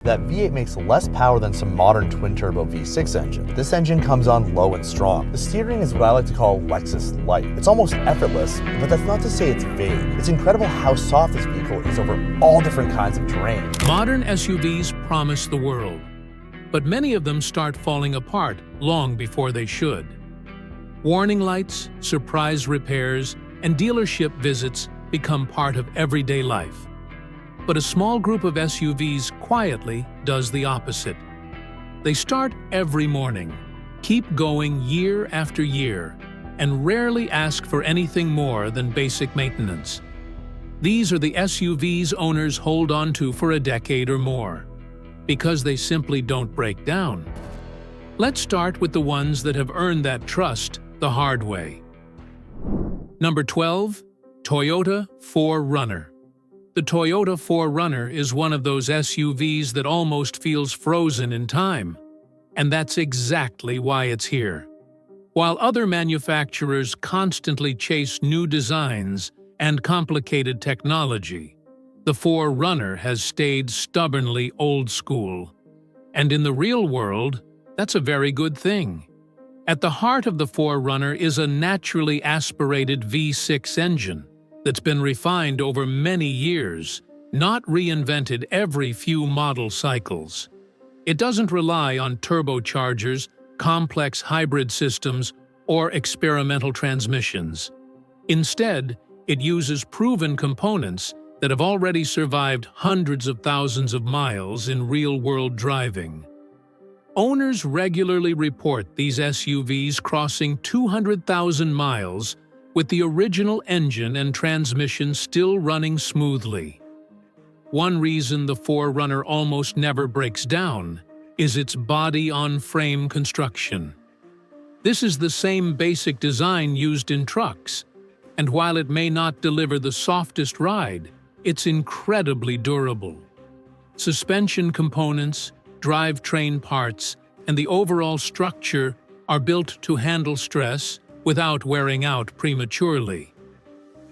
That V8 makes less power than some modern twin-turbo V6 engine. This engine comes on low and strong. The steering is what I like to call Lexus light. It's almost effortless, but that's not to say it's vague. It's incredible how soft this vehicle is over all different kinds of terrain. Modern SUVs promise the world, but many of them start falling apart long before they should. Warning lights, surprise repairs, and dealership visits become part of everyday life. But a small group of SUVs quietly does the opposite. They start every morning, keep going year after year, and rarely ask for anything more than basic maintenance. These are the SUVs owners hold on to for a decade or more, because they simply don't break down. Let's start with the ones that have earned that trust the hard way. Number 12. Toyota 4Runner. The Toyota 4Runner is one of those SUVs that almost feels frozen in time, and that's exactly why it's here. While other manufacturers constantly chase new designs and complicated technology, the 4Runner has stayed stubbornly old school. And in the real world, that's a very good thing. At the heart of the 4Runner is a naturally aspirated V6 engine that's been refined over many years, not reinvented every few model cycles. It doesn't rely on turbochargers, complex hybrid systems, or experimental transmissions. Instead, it uses proven components that have already survived hundreds of thousands of miles in real-world driving. Owners regularly report these SUVs crossing 200,000 miles with the original engine and transmission still running smoothly. One reason the 4Runner almost never breaks down is its body-on-frame construction. This is the same basic design used in trucks, and while it may not deliver the softest ride, it's incredibly durable. Suspension components, drivetrain parts, and the overall structure are built to handle stress without wearing out prematurely.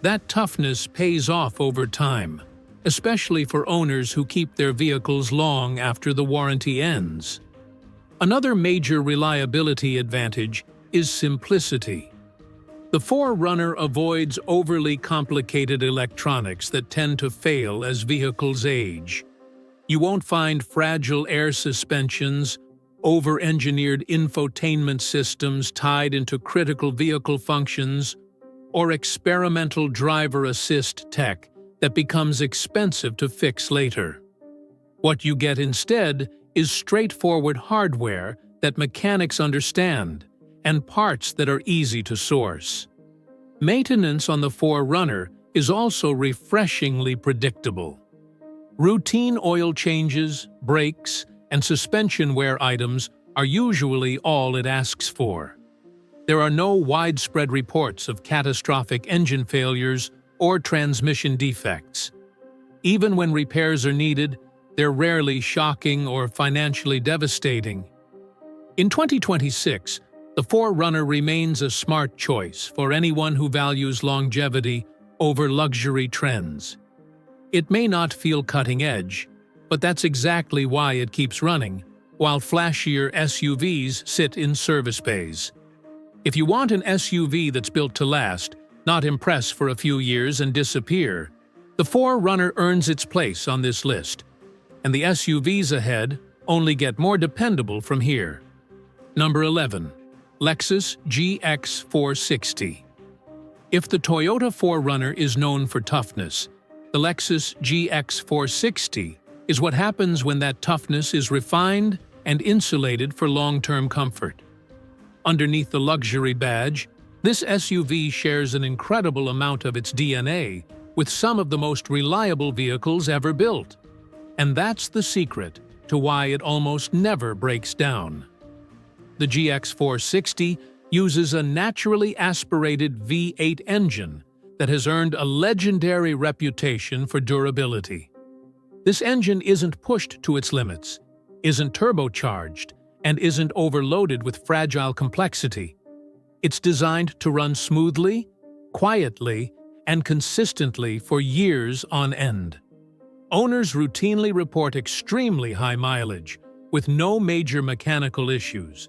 That toughness pays off over time, especially for owners who keep their vehicles long after the warranty ends. Another major reliability advantage is simplicity. The 4Runner avoids overly complicated electronics that tend to fail as vehicles age. You won't find fragile air suspensions, over-engineered infotainment systems tied into critical vehicle functions, or experimental driver assist tech that becomes expensive to fix later. What you get instead is straightforward hardware that mechanics understand and parts that are easy to source. Maintenance on the 4Runner is also refreshingly predictable. Routine oil changes, brakes, and suspension wear items are usually all it asks for. There are no widespread reports of catastrophic engine failures or transmission defects. Even when repairs are needed, they're rarely shocking or financially devastating. In 2026, the 4Runner remains a smart choice for anyone who values longevity over luxury trends. It may not feel cutting edge, but that's exactly why it keeps running, while flashier SUVs sit in service bays. If you want an SUV that's built to last, not impress for a few years and disappear, the 4Runner earns its place on this list, and the SUVs ahead only get more dependable from here. Number 11. Lexus GX460. If the Toyota 4Runner is known for toughness, the Lexus GX460 is what happens when that toughness is refined and insulated for long-term comfort. Underneath the luxury badge, this SUV shares an incredible amount of its DNA with some of the most reliable vehicles ever built. And that's the secret to why it almost never breaks down. The GX460 uses a naturally aspirated V8 engine that has earned a legendary reputation for durability. This engine isn't pushed to its limits, isn't turbocharged, and isn't overloaded with fragile complexity. It's designed to run smoothly, quietly, and consistently for years on end. Owners routinely report extremely high mileage, with no major mechanical issues,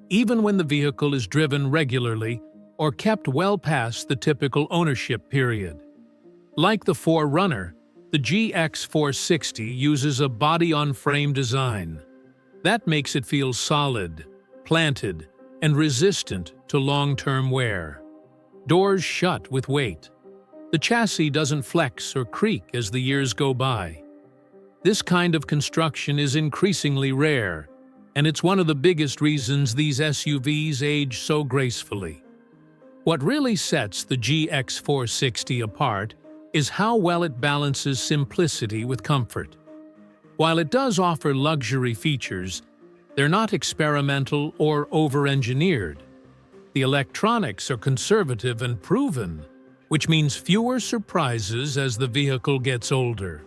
even when the vehicle is driven regularly or kept well past the typical ownership period. Like the 4Runner, the GX460 uses a body-on-frame design. That makes it feel solid, planted, and resistant to long-term wear. Doors shut with weight. The chassis doesn't flex or creak as the years go by. This kind of construction is increasingly rare, and it's one of the biggest reasons these SUVs age so gracefully. What really sets the GX460 apart is how well it balances simplicity with comfort. While it does offer luxury features, they're not experimental or over-engineered. The electronics are conservative and proven, which means fewer surprises as the vehicle gets older.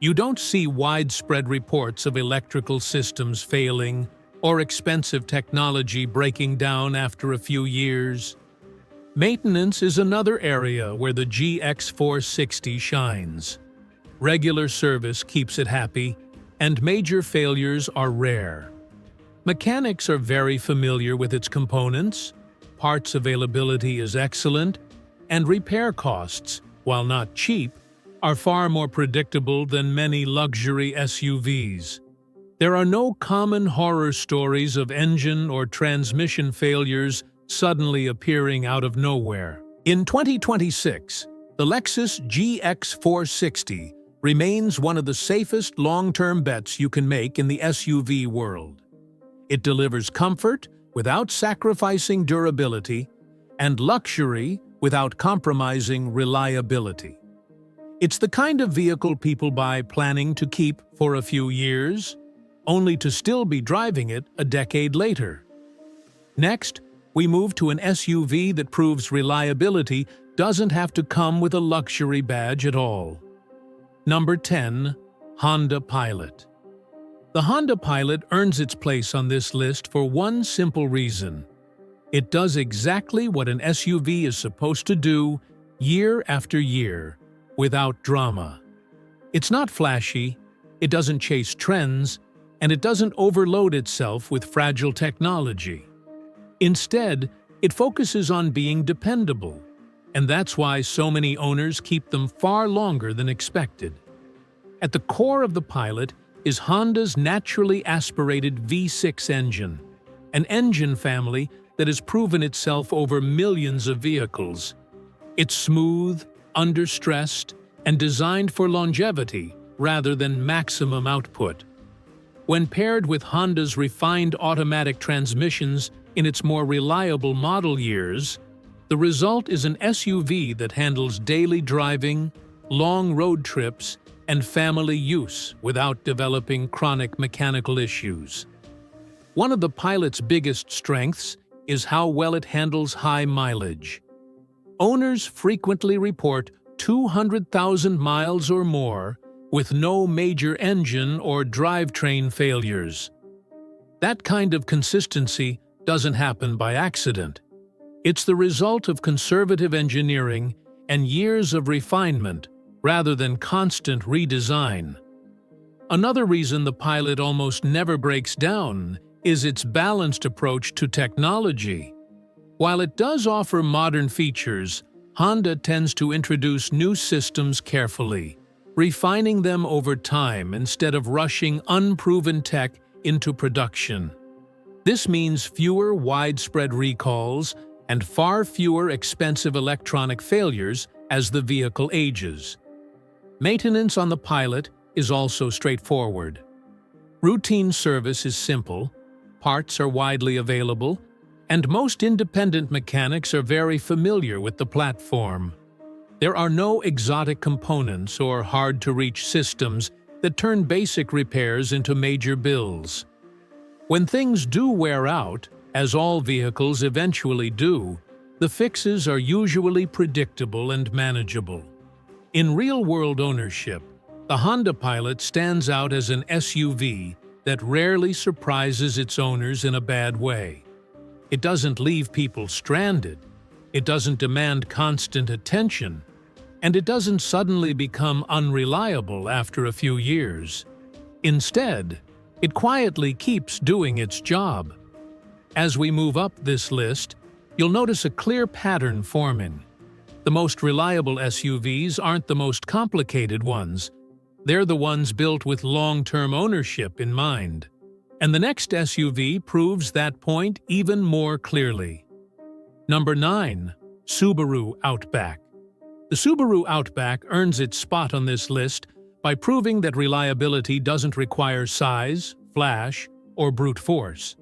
You don't see widespread reports of electrical systems failing or expensive technology breaking down after a few years. Maintenance is another area where the GX460 shines. Regular service keeps it happy, and major failures are rare. Mechanics are very familiar with its components, parts availability is excellent, and repair costs, while not cheap, are far more predictable than many luxury SUVs. There are no common horror stories of engine or transmission failures suddenly appearing out of nowhere. In 2026, the Lexus GX460 remains one of the safest long-term bets you can make in the SUV world. It delivers comfort without sacrificing durability and luxury without compromising reliability. It's the kind of vehicle people buy planning to keep for a few years, only to still be driving it a decade later. Next, we move to an SUV that proves reliability doesn't have to come with a luxury badge at all. Number 10. Honda Pilot. The Honda Pilot earns its place on this list for one simple reason. It does exactly what an SUV is supposed to do year after year, without drama. It's not flashy, it doesn't chase trends, and it doesn't overload itself with fragile technology. Instead, it focuses on being dependable, and that's why so many owners keep them far longer than expected. At the core of the Pilot is Honda's naturally aspirated V6 engine, an engine family that has proven itself over millions of vehicles. It's smooth, understressed, and designed for longevity rather than maximum output. When paired with Honda's refined automatic transmissions in its more reliable model years, the result is an SUV that handles daily driving, long road trips, and family use without developing chronic mechanical issues. One of the Pilot's biggest strengths is how well it handles high mileage. Owners frequently report 200,000 miles or more with no major engine or drivetrain failures. That kind of consistency doesn't happen by accident. It's the result of conservative engineering and years of refinement rather than constant redesign. Another reason the Pilot almost never breaks down is its balanced approach to technology. While it does offer modern features, Honda tends to introduce new systems carefully, refining them over time instead of rushing unproven tech into production. This means fewer widespread recalls and far fewer expensive electronic failures as the vehicle ages. Maintenance on the Pilot is also straightforward. Routine service is simple, parts are widely available, and most independent mechanics are very familiar with the platform. There are no exotic components or hard-to-reach systems that turn basic repairs into major bills. When things do wear out, as all vehicles eventually do, the fixes are usually predictable and manageable. In real-world ownership, the Honda Pilot stands out as an SUV that rarely surprises its owners in a bad way. It doesn't leave people stranded. It doesn't demand constant attention. And it doesn't suddenly become unreliable after a few years. Instead, it quietly keeps doing its job. As we move up this list, you'll notice a clear pattern forming. The most reliable SUVs aren't the most complicated ones. They're the ones built with long-term ownership in mind. And the next SUV proves that point even more clearly. Number 9. Subaru Outback. The Subaru Outback earns its spot on this list by proving that reliability doesn't require size, flash, or brute force.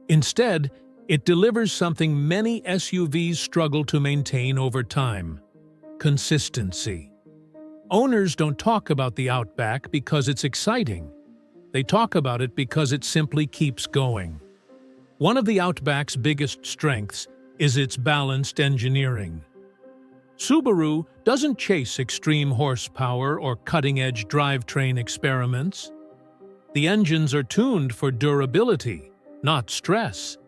Instead, it delivers something many SUVs struggle to maintain over time: consistency. Owners don't talk about the Outback because it's exciting. They talk about it because it simply keeps going. One of the Outback's biggest strengths is its balanced engineering. Subaru doesn't chase extreme horsepower or cutting-edge drivetrain experiments. The engines are tuned for durability, not stress,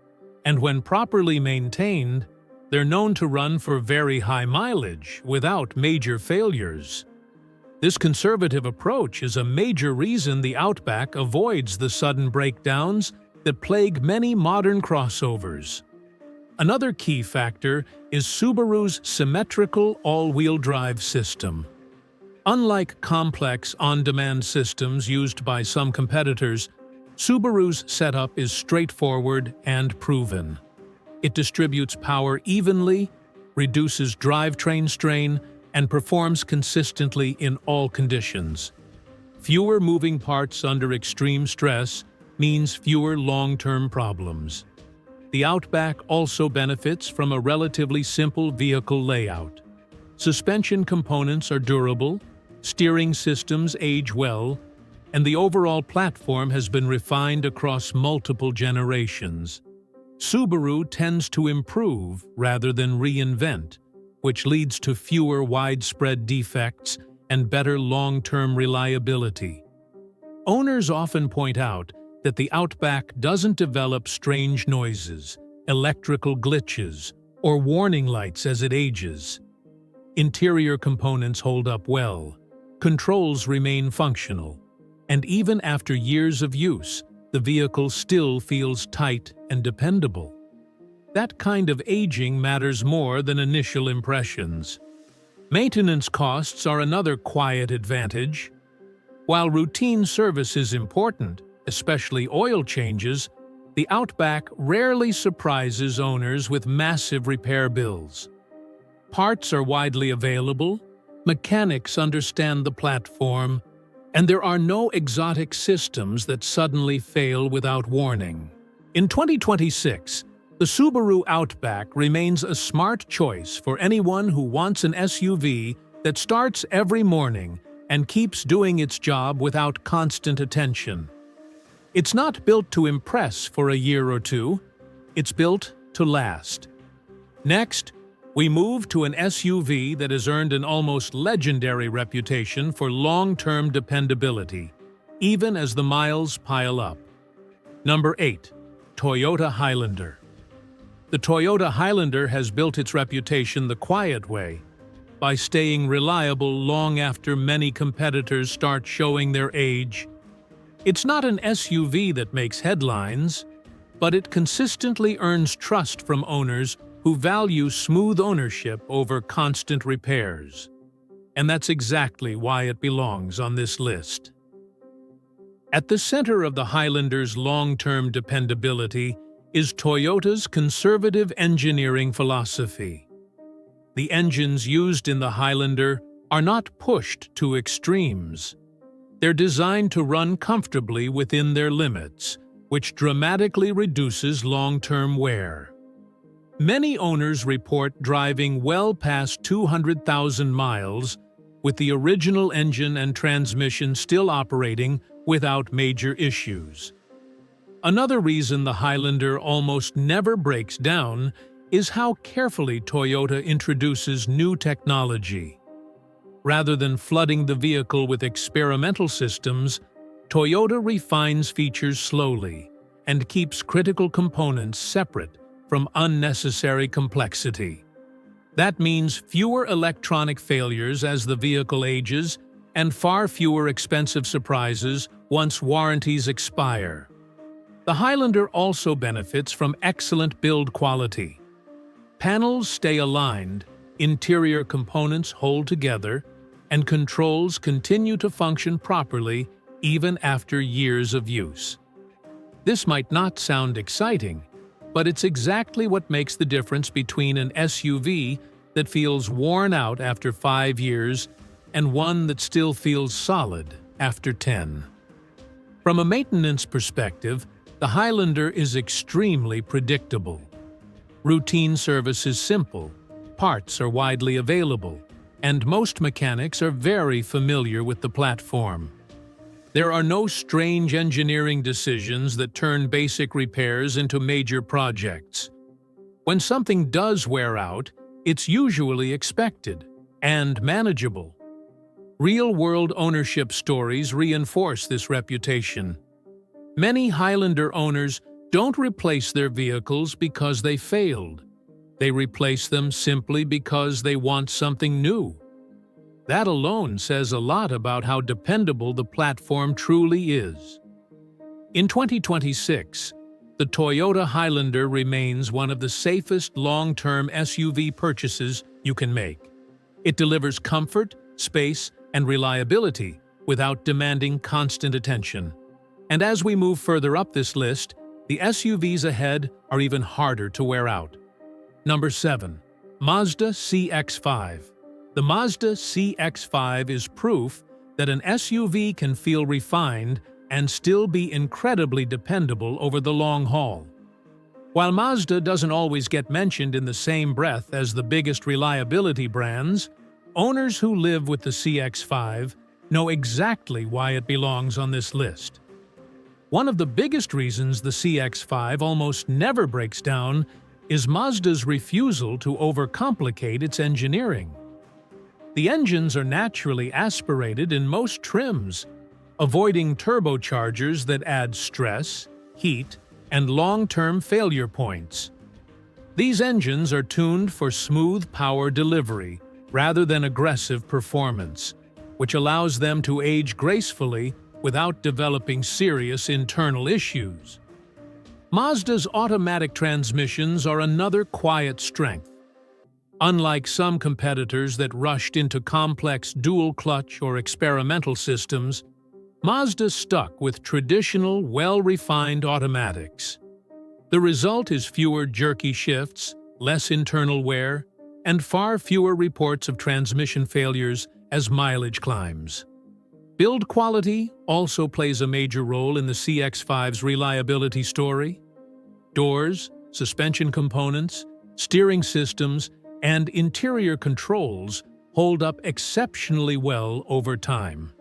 and when properly maintained, they're known to run for very high mileage without major failures. This conservative approach is a major reason the Outback avoids the sudden breakdowns that plague many modern crossovers. Another key factor is Subaru's symmetrical all-wheel drive system. Unlike complex on-demand systems used by some competitors, Subaru's setup is straightforward and proven. It distributes power evenly, reduces drivetrain strain, and performs consistently in all conditions. Fewer moving parts under extreme stress means fewer long-term problems. The Outback also benefits from a relatively simple vehicle layout. Suspension components are durable, steering systems age well, and the overall platform has been refined across multiple generations. Subaru tends to improve rather than reinvent, which leads to fewer widespread defects and better long-term reliability. Owners often point out that the Outback doesn't develop strange noises, electrical glitches, or warning lights as it ages. Interior components hold up well, controls remain functional, and even after years of use, the vehicle still feels tight and dependable. That kind of aging matters more than initial impressions. Maintenance costs are another quiet advantage. While routine service is important, especially oil changes, the Outback rarely surprises owners with massive repair bills. Parts are widely available, mechanics understand the platform, and there are no exotic systems that suddenly fail without warning. In 2026, the Subaru Outback remains a smart choice for anyone who wants an SUV that starts every morning and keeps doing its job without constant attention. It's not built to impress for a year or two, it's built to last. Next, we move to an SUV that has earned an almost legendary reputation for long-term dependability, even as the miles pile up. Number 8. Toyota Highlander. The Toyota Highlander has built its reputation the quiet way, by staying reliable long after many competitors start showing their age. It's not an SUV that makes headlines, but it consistently earns trust from owners who value smooth ownership over constant repairs. And that's exactly why it belongs on this list. At the center of the Highlander's long-term dependability is Toyota's conservative engineering philosophy. The engines used in the Highlander are not pushed to extremes. They're designed to run comfortably within their limits, which dramatically reduces long-term wear. Many owners report driving well past 200,000 miles with the original engine and transmission still operating without major issues. Another reason the Highlander almost never breaks down is how carefully Toyota introduces new technology. Rather than flooding the vehicle with experimental systems, Toyota refines features slowly and keeps critical components separate from unnecessary complexity. That means fewer electronic failures as the vehicle ages and far fewer expensive surprises once warranties expire. The Highlander also benefits from excellent build quality. Panels stay aligned, interior components hold together, and controls continue to function properly even after years of use. This might not sound exciting, but it's exactly what makes the difference between an SUV that feels worn out after 5 years and one that still feels solid after 10. From a maintenance perspective, the Highlander is extremely predictable. Routine service is simple, parts are widely available, and most mechanics are very familiar with the platform. There are no strange engineering decisions that turn basic repairs into major projects. When something does wear out, it's usually expected and manageable. Real-world ownership stories reinforce this reputation. Many Highlander owners don't replace their vehicles because they failed. They replace them simply because they want something new. That alone says a lot about how dependable the platform truly is. In 2026, the Toyota Highlander remains one of the safest long-term SUV purchases you can make. It delivers comfort, space, and reliability without demanding constant attention. And as we move further up this list, the SUVs ahead are even harder to wear out. Number 7. Mazda CX-5. The Mazda CX-5 is proof that an SUV can feel refined and still be incredibly dependable over the long haul. While Mazda doesn't always get mentioned in the same breath as the biggest reliability brands, owners who live with the CX-5 know exactly why it belongs on this list. One of the biggest reasons the CX-5 almost never breaks down is Mazda's refusal to overcomplicate its engineering. The engines are naturally aspirated in most trims, avoiding turbochargers that add stress, heat, and long-term failure points. These engines are tuned for smooth power delivery rather than aggressive performance, which allows them to age gracefully without developing serious internal issues. Mazda's automatic transmissions are another quiet strength. Unlike some competitors that rushed into complex dual-clutch or experimental systems, Mazda stuck with traditional, well-refined automatics. The result is fewer jerky shifts, less internal wear, and far fewer reports of transmission failures as mileage climbs. Build quality also plays a major role in the CX-5's reliability story. Doors, suspension components, steering systems, and interior controls hold up exceptionally well over time.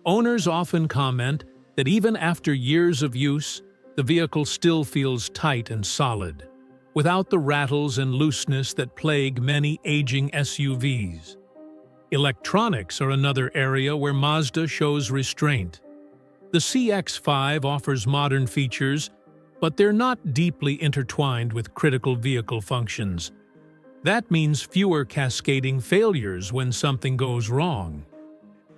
Owners often comment that even after years of use, the vehicle still feels tight and solid, without the rattles and looseness that plague many aging SUVs. Electronics are another area where Mazda shows restraint. The CX-5 offers modern features, but they're not deeply intertwined with critical vehicle functions. That means fewer cascading failures when something goes wrong.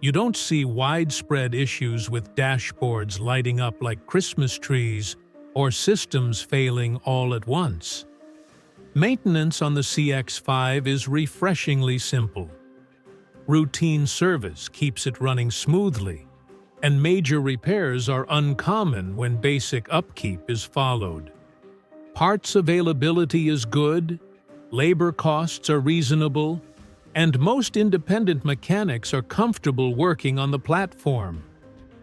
You don't see widespread issues with dashboards lighting up like Christmas trees or systems failing all at once. Maintenance on the CX-5 is refreshingly simple. Routine service keeps it running smoothly, and major repairs are uncommon when basic upkeep is followed. Parts availability is good, labor costs are reasonable, and most independent mechanics are comfortable working on the platform.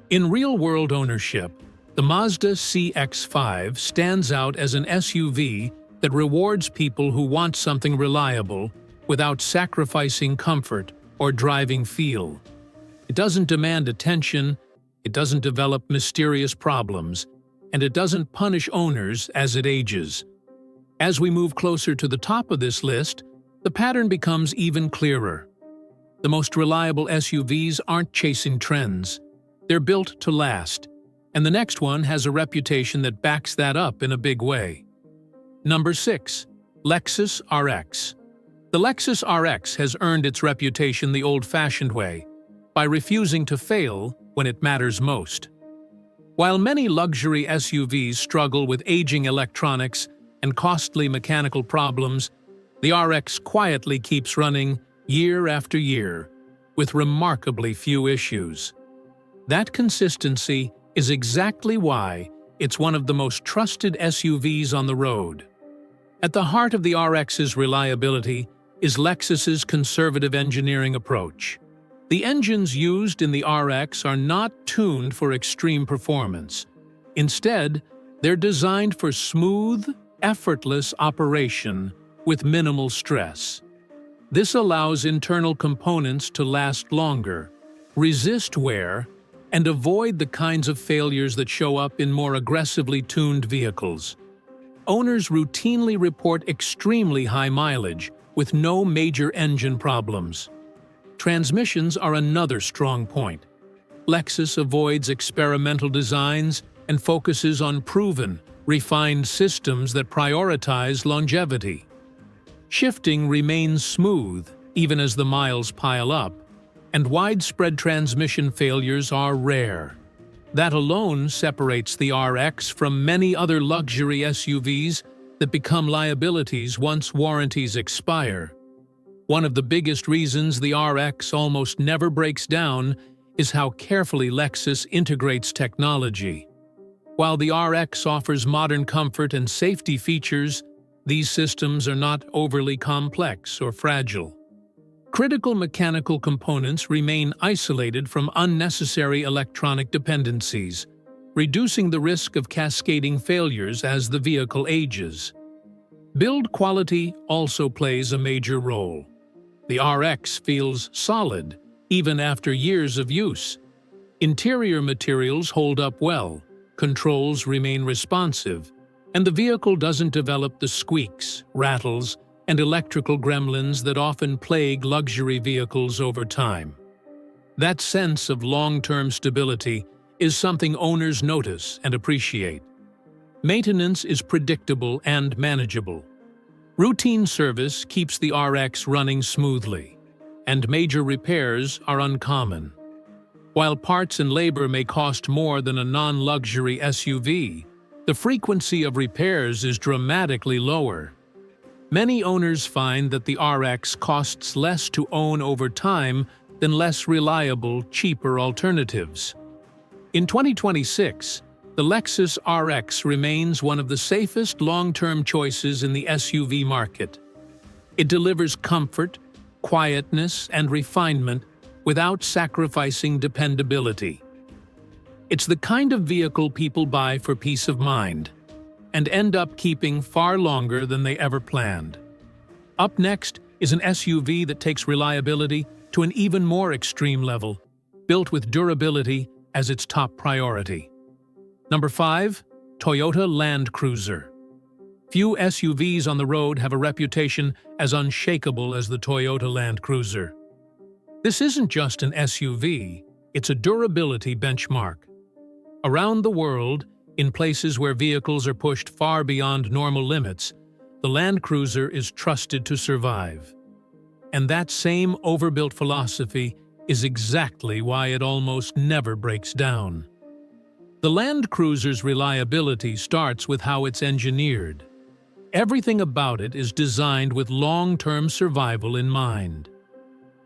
In real-world ownership, the Mazda CX-5 stands out as an SUV that rewards people who want something reliable without sacrificing comfort or driving feel. It doesn't demand attention, it doesn't develop mysterious problems, and it doesn't punish owners as it ages. As we move closer to the top of this list, the pattern becomes even clearer. The most reliable SUVs aren't chasing trends. They're built to last, and the next one has a reputation that backs that up in a big way. Number 6. Lexus RX. The Lexus RX has earned its reputation the old-fashioned way, by refusing to fail when it matters most. While many luxury SUVs struggle with aging electronics and costly mechanical problems, the RX quietly keeps running year after year, with remarkably few issues. That consistency is exactly why it's one of the most trusted SUVs on the road. At the heart of the RX's reliability is Lexus's conservative engineering approach. The engines used in the RX are not tuned for extreme performance. Instead, they're designed for smooth, effortless operation with minimal stress. This allows internal components to last longer, resist wear, and avoid the kinds of failures that show up in more aggressively tuned vehicles. Owners routinely report extremely high mileage with no major engine problems. Transmissions are another strong point. Lexus avoids experimental designs and focuses on proven, refined systems that prioritize longevity. Shifting remains smooth even as the miles pile up, and widespread transmission failures are rare. That alone separates the RX from many other luxury SUVs that become liabilities once warranties expire. One of the biggest reasons the RX almost never breaks down is how carefully Lexus integrates technology. While the RX offers modern comfort and safety features, these systems are not overly complex or fragile. Critical mechanical components remain isolated from unnecessary electronic dependencies, reducing the risk of cascading failures as the vehicle ages. Build quality also plays a major role. The RX feels solid, even after years of use. Interior materials hold up well, controls remain responsive, and the vehicle doesn't develop the squeaks, rattles, and electrical gremlins that often plague luxury vehicles over time. That sense of long-term stability is something owners notice and appreciate. Maintenance is predictable and manageable. Routine service keeps the RX running smoothly, and major repairs are uncommon. While parts and labor may cost more than a non-luxury SUV, the frequency of repairs is dramatically lower. Many owners find that the RX costs less to own over time than less reliable, cheaper alternatives. In 2026, the Lexus RX remains one of the safest long-term choices in the SUV market. It delivers comfort, quietness, and refinement without sacrificing dependability. It's the kind of vehicle people buy for peace of mind and end up keeping far longer than they ever planned. Up next is an SUV that takes reliability to an even more extreme level, built with durability as its top priority. Number 5. Toyota Land Cruiser. Few SUVs on the road have a reputation as unshakable as the Toyota Land Cruiser. This isn't just an SUV, it's a durability benchmark. Around the world, in places where vehicles are pushed far beyond normal limits, the Land Cruiser is trusted to survive. And that same overbuilt philosophy is exactly why it almost never breaks down. The Land Cruiser's reliability starts with how it's engineered. Everything about it is designed with long-term survival in mind.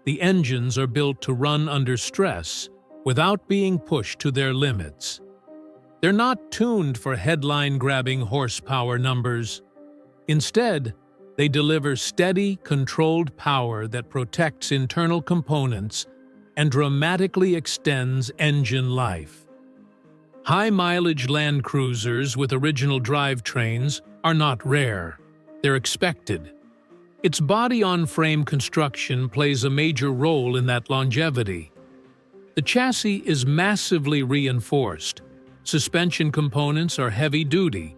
The engines are built to run under stress without being pushed to their limits. They're not tuned for headline-grabbing horsepower numbers. Instead, they deliver steady, controlled power that protects internal components and dramatically extends engine life. High-mileage Land Cruisers with original drivetrains are not rare. They're expected. Its body-on-frame construction plays a major role in that longevity. The chassis is massively reinforced, suspension components are heavy-duty,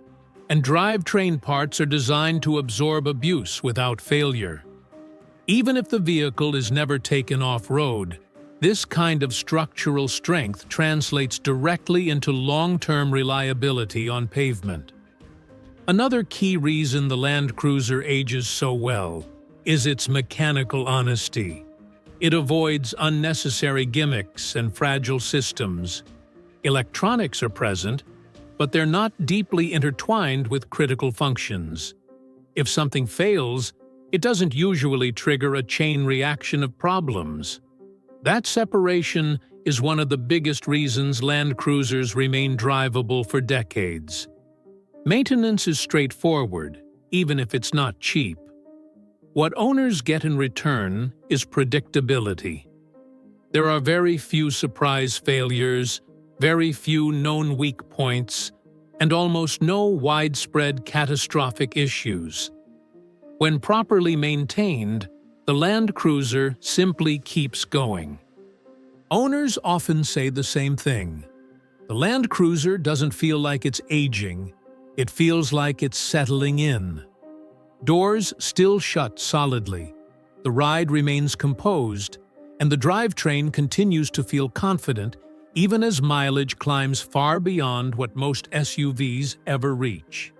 and drivetrain parts are designed to absorb abuse without failure. Even if the vehicle is never taken off-road, this kind of structural strength translates directly into long-term reliability on pavement. Another key reason the Land Cruiser ages so well is its mechanical honesty. It avoids unnecessary gimmicks and fragile systems. Electronics are present, but they're not deeply intertwined with critical functions. If something fails, it doesn't usually trigger a chain reaction of problems. That separation is one of the biggest reasons Land Cruisers remain drivable for decades. Maintenance is straightforward, even if it's not cheap. What owners get in return is predictability. There are very few surprise failures, very few known weak points, and almost no widespread catastrophic issues. When properly maintained, the Land Cruiser simply keeps going. Owners often say the same thing. The Land Cruiser doesn't feel like it's aging, it feels like it's settling in. Doors still shut solidly, the ride remains composed, and the drivetrain continues to feel confident even as mileage climbs far beyond what most SUVs ever reach.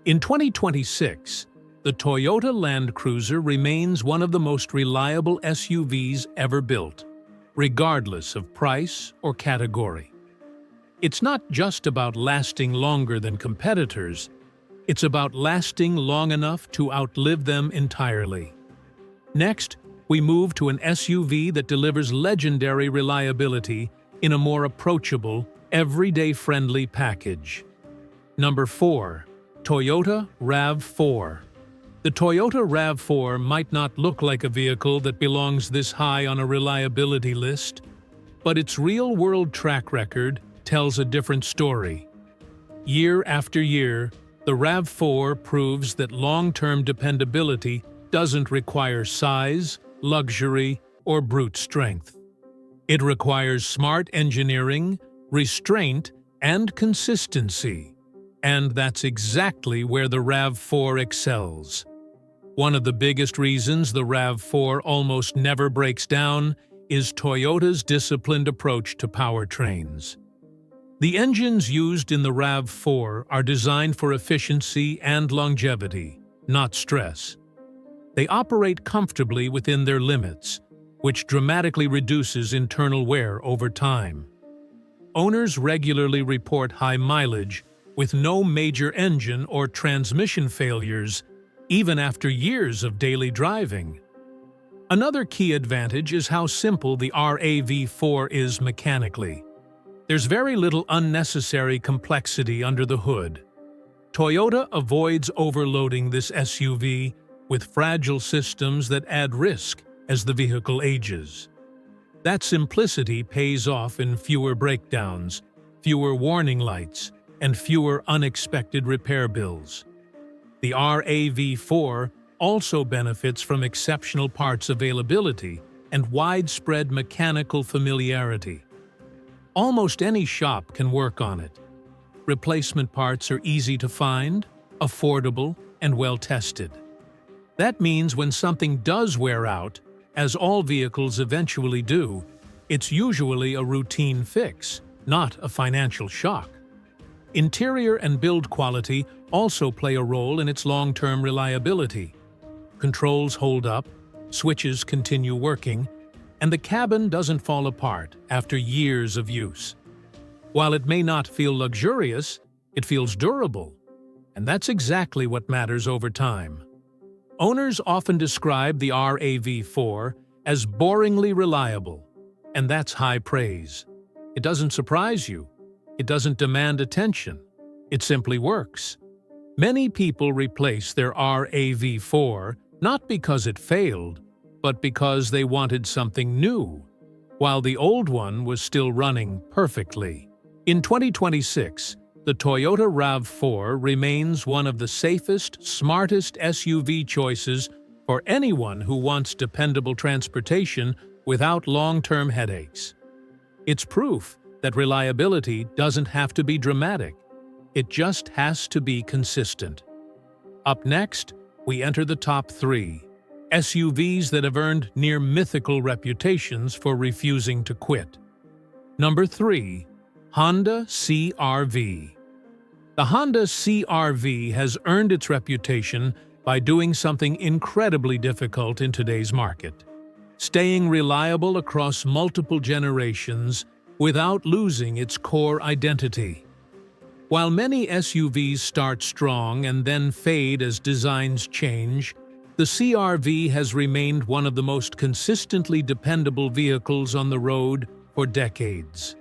In 2026, the Toyota Land Cruiser remains one of the most reliable SUVs ever built, regardless of price or category. It's not just about lasting longer than competitors, it's about lasting long enough to outlive them entirely. Next, we move to an SUV that delivers legendary reliability in a more approachable, everyday-friendly package. Number 4. Toyota RAV4. The Toyota RAV4 might not look like a vehicle that belongs this high on a reliability list, but its real-world track record tells a different story. Year after year, the RAV4 proves that long-term dependability doesn't require size, luxury, or brute strength. It requires smart engineering, restraint, and consistency. And that's exactly where the RAV4 excels. One of the biggest reasons the RAV4 almost never breaks down is Toyota's disciplined approach to powertrains. The engines used in the RAV4 are designed for efficiency and longevity, not stress. They operate comfortably within their limits, which dramatically reduces internal wear over time. Owners regularly report high mileage with no major engine or transmission failures, even after years of daily driving. Another key advantage is how simple the RAV4 is mechanically. There's very little unnecessary complexity under the hood. Toyota avoids overloading this SUV with fragile systems that add risk as the vehicle ages. That simplicity pays off in fewer breakdowns, fewer warning lights, and fewer unexpected repair bills. The RAV4 also benefits from exceptional parts availability and widespread mechanical familiarity. Almost any shop can work on it. Replacement parts are easy to find, affordable, and well-tested. That means when something does wear out, as all vehicles eventually do, it's usually a routine fix, not a financial shock. Interior and build quality also play a role in its long-term reliability. Controls hold up, switches continue working, and the cabin doesn't fall apart after years of use. While it may not feel luxurious, it feels durable, and that's exactly what matters over time. Owners often describe the RAV4 as boringly reliable, and that's high praise. It doesn't surprise you. It doesn't demand attention. It simply works. Many people replace their RAV4 not because it failed, but because they wanted something new, while the old one was still running perfectly. In 2026, the Toyota RAV4 remains one of the safest, smartest SUV choices for anyone who wants dependable transportation without long-term headaches. It's proof that reliability doesn't have to be dramatic. It just has to be consistent. Up next, we enter the top 3. SUVs that have earned near mythical reputations for refusing to quit. Number 3. Honda CR-V. The Honda CR-V has earned its reputation by doing something incredibly difficult in today's market: staying reliable across multiple generations without losing its core identity. While many SUVs start strong and then fade as designs change, the CR-V has remained one of the most consistently dependable vehicles on the road for decades.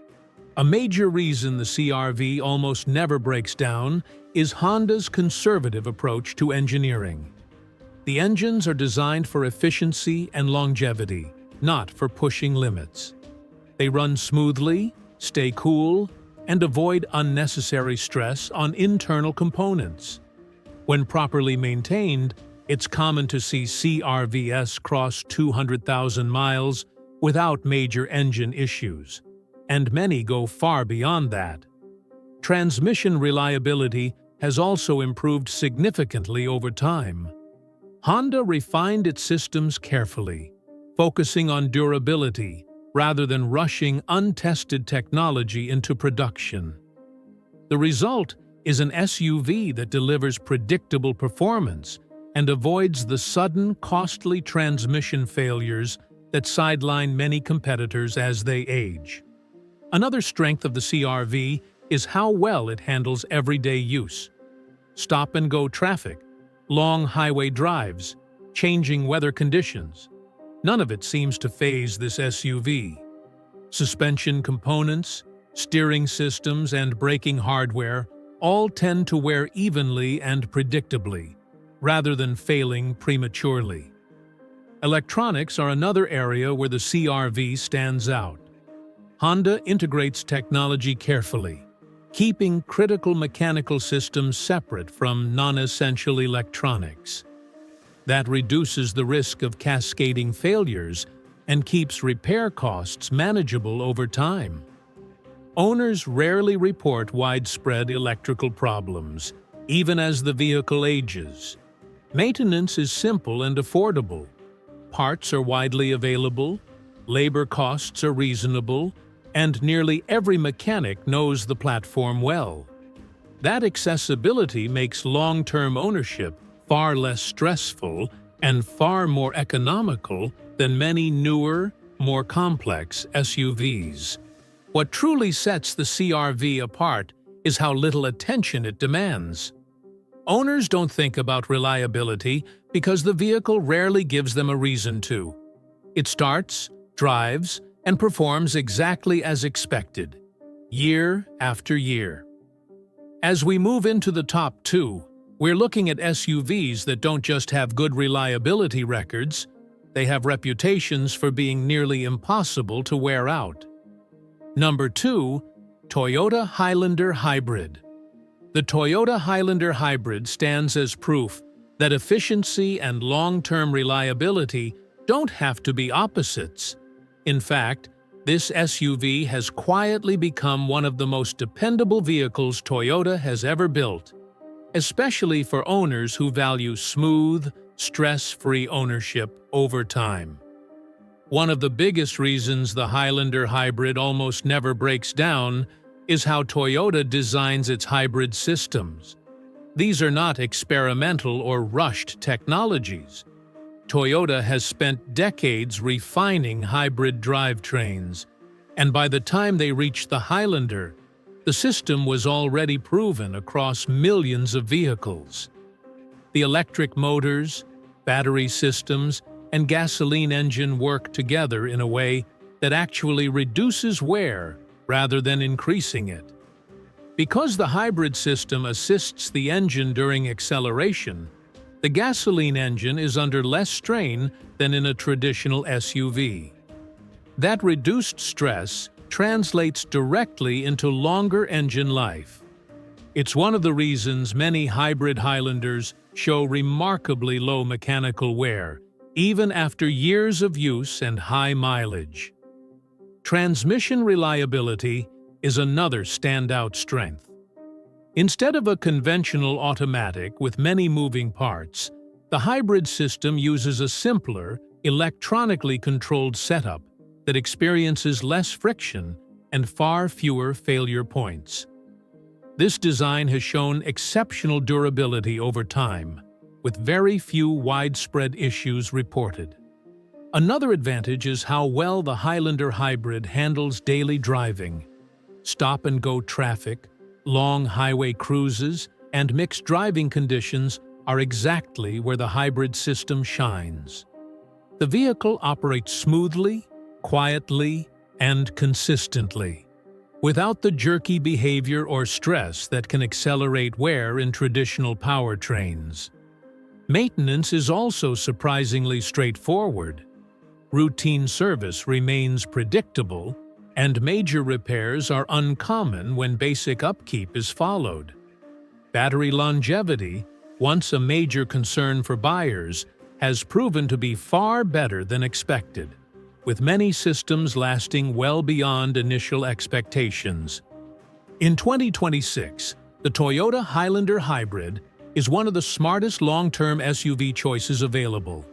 A major reason the CR-V almost never breaks down is Honda's conservative approach to engineering. The engines are designed for efficiency and longevity, not for pushing limits. They run smoothly, stay cool, and avoid unnecessary stress on internal components. When properly maintained, it's common to see CR-Vs cross 200,000 miles without major engine issues, and many go far beyond that. Transmission reliability has also improved significantly over time. Honda refined its systems carefully, focusing on durability rather than rushing untested technology into production. The result is an SUV that delivers predictable performance and avoids the sudden, costly transmission failures that sideline many competitors as they age. Another strength of the CR-V is how well it handles everyday use. Stop-and-go traffic, long highway drives, changing weather conditions. None of it seems to faze this SUV. Suspension components, steering systems, and braking hardware all tend to wear evenly and predictably, rather than failing prematurely. Electronics are another area where the CR-V stands out. Honda integrates technology carefully, keeping critical mechanical systems separate from non-essential electronics. That reduces the risk of cascading failures and keeps repair costs manageable over time. Owners rarely report widespread electrical problems, even as the vehicle ages. Maintenance is simple and affordable. Parts are widely available, labor costs are reasonable, and nearly every mechanic knows the platform well. That accessibility makes long-term ownership far less stressful and far more economical than many newer, more complex SUVs. What truly sets the CR-V apart is how little attention it demands. Owners don't think about reliability because the vehicle rarely gives them a reason to. It starts, drives, and performs exactly as expected, year after year. As we move into the top two, we're looking at SUVs that don't just have good reliability records, they have reputations for being nearly impossible to wear out. Number 2, Toyota Highlander Hybrid. The Toyota Highlander Hybrid stands as proof that efficiency and long-term reliability don't have to be opposites. In fact, this SUV has quietly become one of the most dependable vehicles Toyota has ever built, especially for owners who value smooth, stress-free ownership over time. One of the biggest reasons the Highlander Hybrid almost never breaks down is how Toyota designs its hybrid systems. These are not experimental or rushed technologies. Toyota has spent decades refining hybrid drivetrains, and by the time they reached the Highlander, the system was already proven across millions of vehicles. The electric motors, battery systems, and gasoline engine work together in a way that actually reduces wear rather than increasing it. Because the hybrid system assists the engine during acceleration, the gasoline engine is under less strain than in a traditional SUV. That reduced stress translates directly into longer engine life. It's one of the reasons many hybrid Highlanders show remarkably low mechanical wear, even after years of use and high mileage. Transmission reliability is another standout strength. Instead of a conventional automatic with many moving parts, the hybrid system uses a simpler, electronically controlled setup that experiences less friction and far fewer failure points. This design has shown exceptional durability over time, with very few widespread issues reported. Another advantage is how well the Highlander hybrid handles daily driving. Stop-and-go traffic, long highway cruises, and mixed driving conditions are exactly where the hybrid system shines. The vehicle operates smoothly, quietly, and consistently, without the jerky behavior or stress that can accelerate wear in traditional powertrains. Maintenance is also surprisingly straightforward. Routine service remains predictable, and major repairs are uncommon when basic upkeep is followed. Battery longevity, once a major concern for buyers, has proven to be far better than expected, with many systems lasting well beyond initial expectations. In 2026, the Toyota Highlander Hybrid is one of the smartest long-term SUV choices available.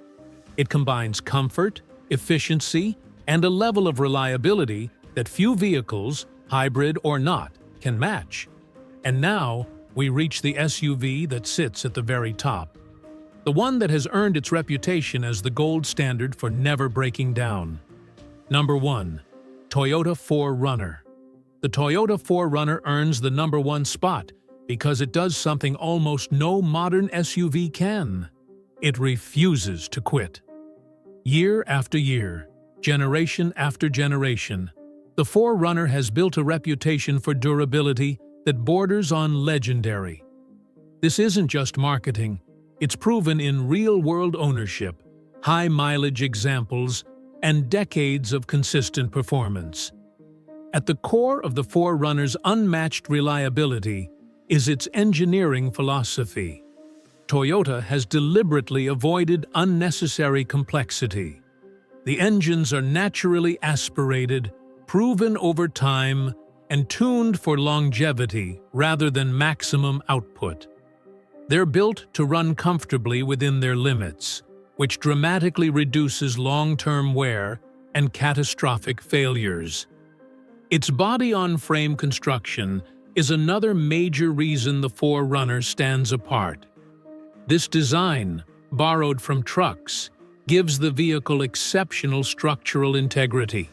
It combines comfort, efficiency, and a level of reliability that few vehicles, hybrid or not, can match. And now, we reach the SUV that sits at the very top. The one that has earned its reputation as the gold standard for never breaking down. Number 1. Toyota 4Runner. The Toyota 4Runner earns the number 1 spot because it does something almost no modern SUV can. It refuses to quit. Year after year, generation after generation, the 4Runner has built a reputation for durability that borders on legendary. This isn't just marketing, it's proven in real-world ownership, high-mileage examples, and decades of consistent performance. At the core of the 4Runner's unmatched reliability is its engineering philosophy. Toyota has deliberately avoided unnecessary complexity. The engines are naturally aspirated, proven over time, and tuned for longevity rather than maximum output. They're built to run comfortably within their limits, which dramatically reduces long-term wear and catastrophic failures. Its body-on-frame construction is another major reason the 4Runner stands apart. This design, borrowed from trucks, gives the vehicle exceptional structural integrity.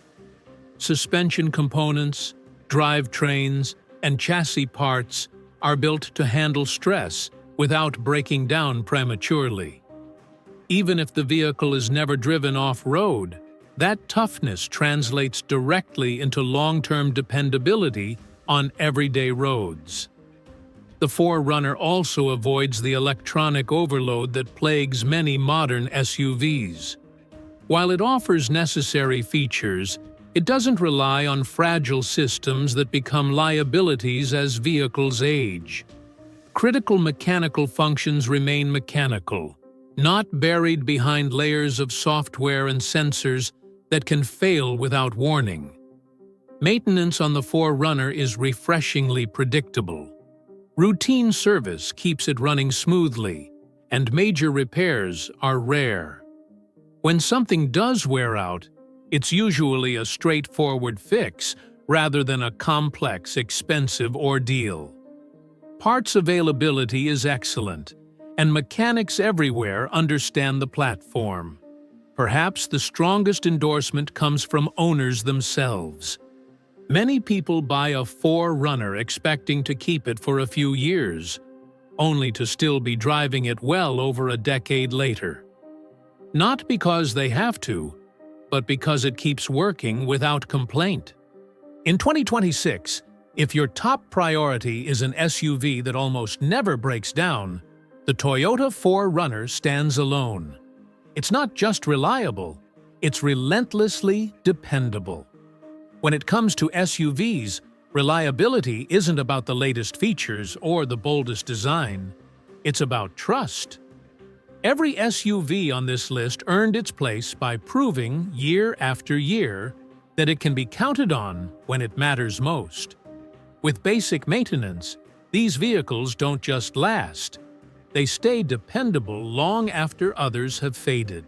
Suspension components, drivetrains, and chassis parts are built to handle stress without breaking down prematurely. Even if the vehicle is never driven off-road, that toughness translates directly into long-term dependability on everyday roads. The 4Runner also avoids the electronic overload that plagues many modern SUVs. While it offers necessary features, it doesn't rely on fragile systems that become liabilities as vehicles age. Critical mechanical functions remain mechanical, not buried behind layers of software and sensors that can fail without warning. Maintenance on the 4Runner is refreshingly predictable. Routine service keeps it running smoothly, and major repairs are rare. When something does wear out, it's usually a straightforward fix rather than a complex, expensive ordeal. Parts availability is excellent, and mechanics everywhere understand the platform. Perhaps the strongest endorsement comes from owners themselves. Many people buy a 4Runner expecting to keep it for a few years, only to still be driving it well over a decade later. Not because they have to, but because it keeps working without complaint. In 2026, if your top priority is an SUV that almost never breaks down, the Toyota 4Runner stands alone. It's not just reliable, it's relentlessly dependable. When it comes to SUVs, reliability isn't about the latest features or the boldest design. It's about trust. Every SUV on this list earned its place by proving, year after year, that it can be counted on when it matters most. With basic maintenance, these vehicles don't just last. They stay dependable long after others have faded.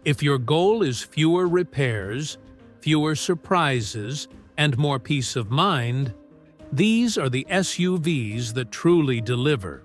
If your goal is fewer repairs, fewer surprises, and more peace of mind, these are the SUVs that truly deliver.